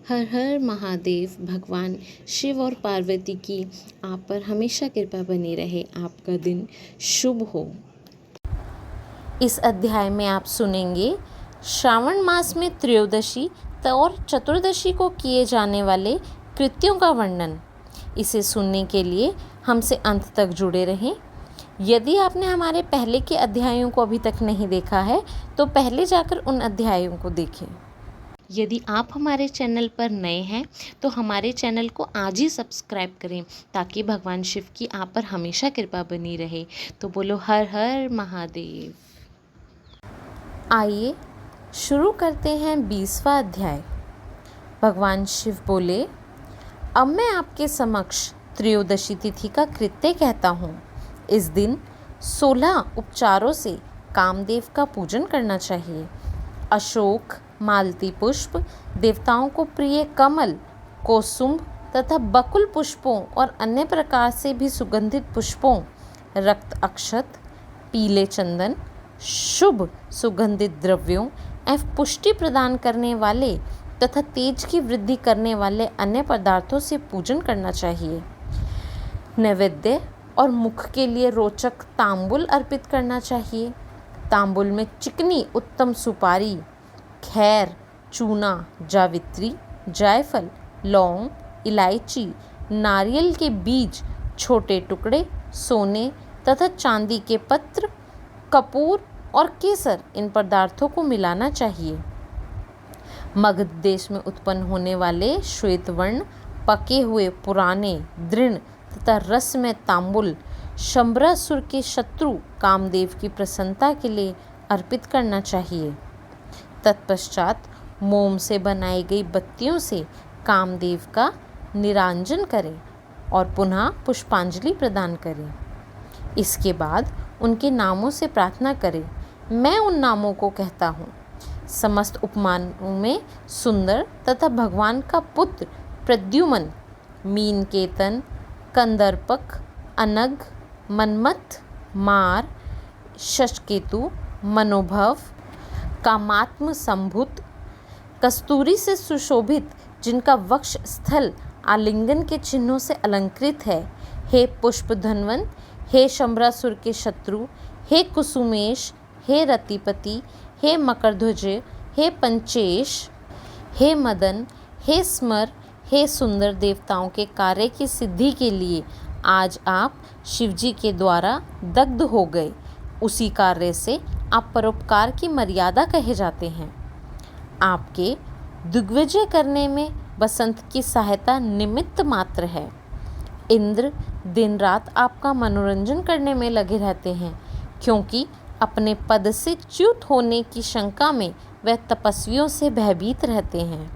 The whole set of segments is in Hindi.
हर हर महादेव। भगवान शिव और पार्वती की आप पर हमेशा कृपा बनी रहे। आपका दिन शुभ हो। इस अध्याय में आप सुनेंगे श्रावण मास में त्रयोदशी और चतुर्दशी को किए जाने वाले कृत्यों का वर्णन। इसे सुनने के लिए हमसे अंत तक जुड़े रहें। यदि आपने हमारे पहले के अध्यायों को अभी तक नहीं देखा है तो पहले जाकर उन अध्यायों को देखें। यदि आप हमारे चैनल पर नए हैं तो हमारे चैनल को आज ही सब्सक्राइब करें ताकि भगवान शिव की आप पर हमेशा कृपा बनी रहे। तो बोलो हर हर महादेव। आइए शुरू करते हैं 20वां अध्याय। भगवान शिव बोले, अब मैं आपके समक्ष त्रयोदशी तिथि का कृत्य कहता हूँ। इस दिन 16 उपचारों से कामदेव का पूजन करना चाहिए। अशोक, मालती पुष्प, देवताओं को प्रिय कमल, कोसुम्भ तथा बकुल पुष्पों और अन्य प्रकार से भी सुगंधित पुष्पों, रक्त अक्षत, पीले चंदन, शुभ सुगंधित द्रव्यों एवं पुष्टि प्रदान करने वाले तथा तेज की वृद्धि करने वाले अन्य पदार्थों से पूजन करना चाहिए। नैवेद्य और मुख के लिए रोचक तांबुल अर्पित करना चाहिए। तांबुल में चिकनी उत्तम सुपारी, खैर, चूना, जावित्री, जायफल, लौंग, इलायची, नारियल के बीज, छोटे टुकड़े, सोने तथा चांदी के पत्र, कपूर और केसर, इन पदार्थों को मिलाना चाहिए। मगध देश में उत्पन्न होने वाले श्वेत वर्ण पके हुए पुराने दृढ़ तथा रस में तांबुल शंबरासुर के शत्रु कामदेव की प्रसन्नता के लिए अर्पित करना चाहिए। तत्पश्चात मोम से बनाई गई बत्तियों से कामदेव का निरांजन करें और पुनः पुष्पांजलि प्रदान करें। इसके बाद उनके नामों से प्रार्थना करें। मैं उन नामों को कहता हूँ। समस्त उपमानों में सुंदर तथा भगवान का पुत्र प्रद्युमन, मीनकेतन, कंदर्पक, अनग, मन्मथ, मार, शशकेतु, मनोभव, कामात्म संभुत, कस्तूरी से सुशोभित, जिनका वक्ष स्थल आलिंगन के चिन्हों से अलंकृत है, हे पुष्पधनवन, हे शंबरासुर के शत्रु, हे कुसुमेश, हे रतिपति, हे मकरध्वज, हे पंचेश, हे मदन, हे स्मर, हे सुंदर, देवताओं के कार्य की सिद्धि के लिए आज आप शिवजी के द्वारा दग्ध हो गए। उसी कार्य से आप परोपकार की मर्यादा कहे जाते हैं। आपके दिग्विजय करने में बसंत की सहायता निमित्त मात्र है। इंद्र दिन रात आपका मनोरंजन करने में लगे रहते हैं, क्योंकि अपने पद से च्युत होने की शंका में वह तपस्वियों से भयभीत रहते हैं।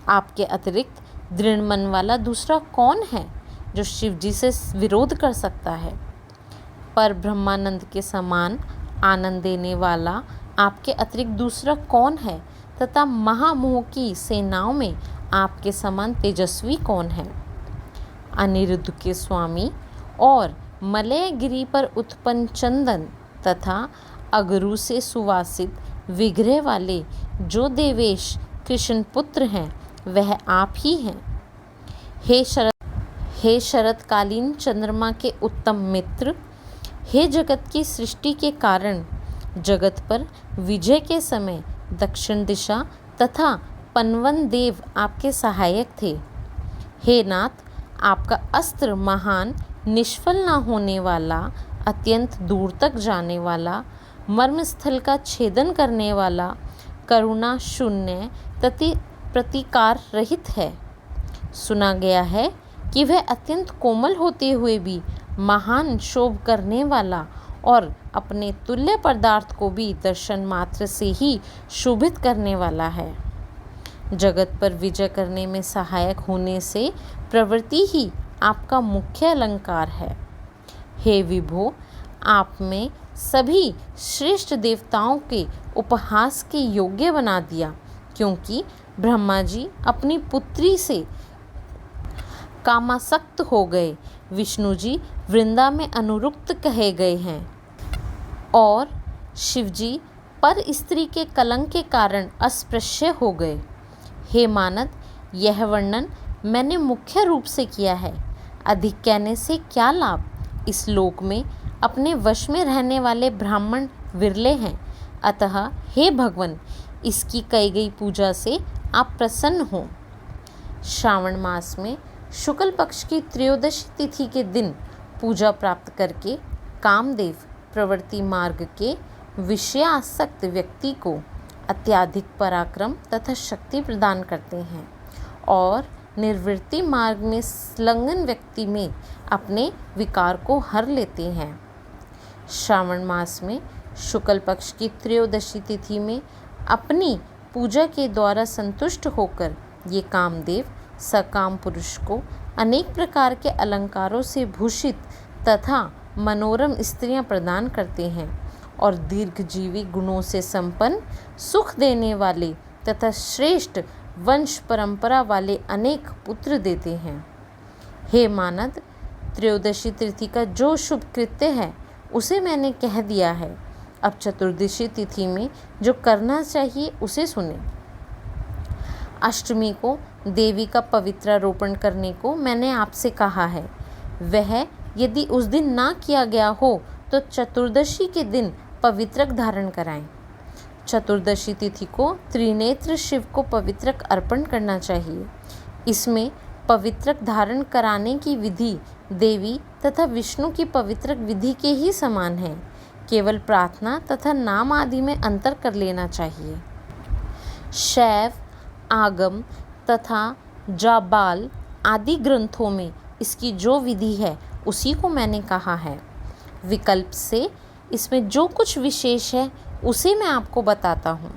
आपके अतिरिक्त दृढ़ मन वाला दूसरा कौन है जो शिवजी से विरोध कर सकता है? पर ब्रह्मानंद के समान आनंद देने वाला आपके अतिरिक्त दूसरा कौन है तथा महामोह की सेनाओं में आपके समान तेजस्वी कौन है? अनिरुद्ध के स्वामी और मलयगिरी पर उत्पन्न चंदन तथा अगरू से सुवासित विग्रह वाले जो देवेश कृष्ण पुत्र हैं वह आप ही हैं। हे शरतकालीन चंद्रमा के उत्तम मित्र, हे जगत की सृष्टि के कारण, जगत पर विजय के समय दक्षिण दिशा तथा पनवन देव आपके सहायक थे। हे नाथ, आपका अस्त्र महान, निष्फल न होने वाला, अत्यंत दूर तक जाने वाला, मर्मस्थल का छेदन करने वाला, करुणा शून्य तथा प्रतिकार रहित है। सुना गया है कि वह अत्यंत कोमल होते हुए भी महान शोभ करने वाला और अपने तुल्य पदार्थ को भी दर्शन मात्र से ही शोभित करने वाला है। जगत पर विजय करने में सहायक होने से प्रवृत्ति ही आपका मुख्य अलंकार है। हे विभो, आप में सभी श्रेष्ठ देवताओं के उपहास के योग्य बना दिया, क्योंकि ब्रह्मा जी अपनी पुत्री से कामासक्त हो गए, विष्णु जी वृंदा में अनुरुक्त कहे गए हैं और शिवजी पर स्त्री के कलंक के कारण अस्पृश्य हो गए। हे मानद, यह वर्णन मैंने मुख्य रूप से किया है। अधिक कहने से क्या लाभ? इस लोक में अपने वश में रहने वाले ब्राह्मण विरले हैं। अतः हे भगवान, इसकी कही गई पूजा से आप प्रसन्न हो। श्रावण मास में शुक्ल पक्ष की त्रयोदशी तिथि के दिन पूजा प्राप्त करके कामदेव प्रवृत्ति मार्ग के विषयासक्त व्यक्ति को अत्याधिक पराक्रम तथा शक्ति प्रदान करते हैं और निर्वृत्ति मार्ग में संलग्न व्यक्ति में अपने विकार को हर लेते हैं। श्रावण मास में शुक्ल पक्ष की त्रयोदशी तिथि में अपनी पूजा के द्वारा संतुष्ट होकर ये कामदेव सकाम पुरुष को अनेक प्रकार के अलंकारों से भूषित तथा मनोरम स्त्रियां प्रदान करते हैं और दीर्घजीवी गुणों से संपन्न, सुख देने वाले तथा श्रेष्ठ वंश परंपरा वाले अनेक पुत्र देते हैं। हे मानद, त्रयोदशी तिथि का जो शुभ कृत्य है उसे मैंने कह दिया है। अब चतुर्दशी तिथि में जो करना चाहिए उसे सुने। अष्टमी को देवी का पवित्रारोपण करने को मैंने आपसे कहा है। वह यदि उस दिन ना किया गया हो तो चतुर्दशी के दिन पवित्रक धारण कराएं। चतुर्दशी तिथि को त्रिनेत्र शिव को पवित्रक अर्पण करना चाहिए। इसमें पवित्रक धारण कराने की विधि देवी तथा विष्णु की पवित्रक विधि के ही समान है। केवल प्रार्थना तथा नाम आदि में अंतर कर लेना चाहिए। शैव, आगम तथा जाबाल आदि ग्रंथों में इसकी जो विधि है उसी को मैंने कहा है। विकल्प से इसमें जो कुछ विशेष है उसे मैं आपको बताता हूँ।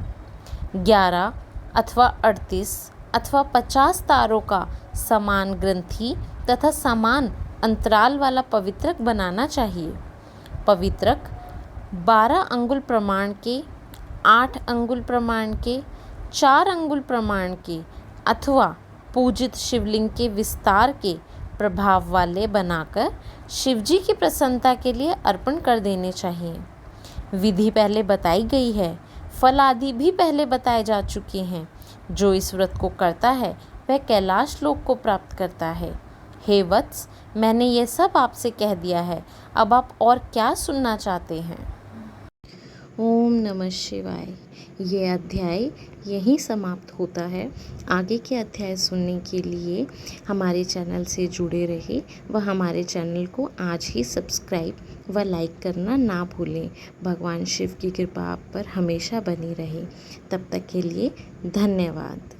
11 अथवा 38 अथवा 50 तारों का समान ग्रंथि तथा समान अंतराल वाला पवित्रक बनाना चाहिए। पवित्रक 12 अंगुल प्रमाण के, 8 अंगुल प्रमाण के, 4 अंगुल प्रमाण के अथवा पूजित शिवलिंग के विस्तार के प्रभाव वाले बनाकर शिवजी की प्रसन्नता के लिए अर्पण कर देने चाहिए। विधि पहले बताई गई है, फल आदि भी पहले बताए जा चुके हैं। जो इस व्रत को करता है वह कैलाश लोक को प्राप्त करता है। हे वत्स, मैंने ये सब आपसे कह दिया है, अब आप और क्या सुनना चाहते हैं? ओम नमः शिवाय। ये अध्याय यहीं समाप्त होता है। आगे के अध्याय सुनने के लिए हमारे चैनल से जुड़े रहे व हमारे चैनल को आज ही सब्सक्राइब व लाइक करना ना भूलें। भगवान शिव की कृपा आप पर हमेशा बनी रहे। तब तक के लिए धन्यवाद।